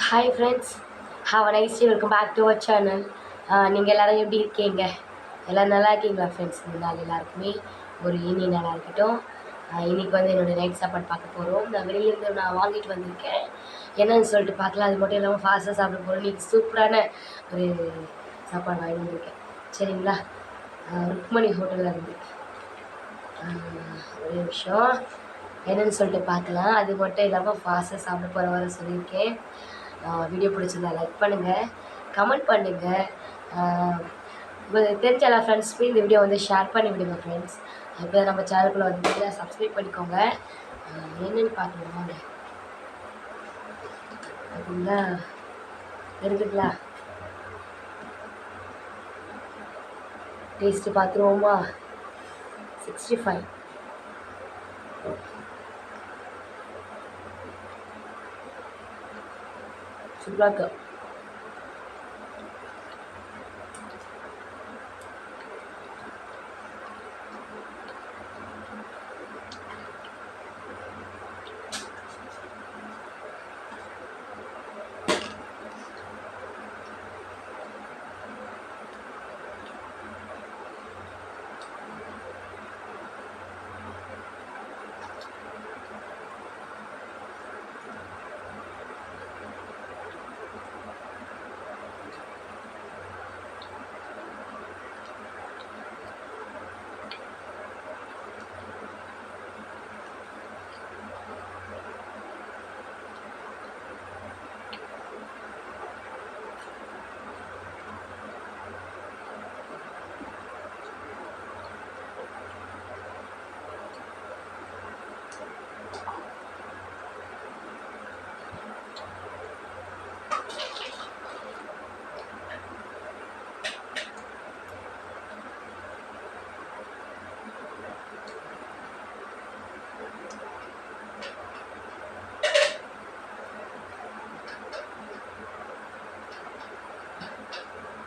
Hi friends, have a nice day. Welcome back to our channel. நீங்கள் எல்லோரும் எப்படி இருக்கீங்க? எல்லோரும் நல்லா இருக்கீங்களா ஃப்ரெண்ட்ஸ்? இந்த நாள் எல்லாருக்குமே ஒரு இனி நாளாக இருக்கட்டும். இன்றைக்கி வந்து என்னோடய நைட் சாப்பாடு பார்க்க போகிறோம். நான் வெளியிலேருந்து நான் வாங்கிட்டு வந்திருக்கேன். என்னன்னு சொல்லிட்டு பார்க்கலாம். அது மட்டும் இல்லாமல் ஃபாஸ்ட்டாக சாப்பிட போகிறோம். இன்றைக்கி சூப்பரான ஒரு சாப்பாடு வாங்கி வந்திருக்கேன். சரிங்களா? ருக்மணி ஹோட்டலில் இருந்து ஒரு நிமிஷம் என்னென்னு சொல்லிட்டு பார்க்கலாம். அது மட்டும் இல்லாமல் ஃபாஸ்ட்டாக சாப்பிட போகிற வர சொல்லியிருக்கேன். வீடியோ பிடிச்சிருந்தா லைக் பண்ணுங்கள், கமெண்ட் பண்ணுங்கள். தெரிஞ்ச எல்லா ஃப்ரெண்ட்ஸுமே இந்த வீடியோ வந்து ஷேர் பண்ணி விடுங்க ஃப்ரெண்ட்ஸ். இப்போ நம்ம சேனலுக்குள்ளே வந்து சப்ஸ்கிரைப் பண்ணிக்கோங்க. என்னென்னு பார்க்கணுமா அப்படிங்களா இருக்குங்களா? டேஸ்ட்டு பார்த்துருவோமா? 65 சூப்பராக இருக்குது.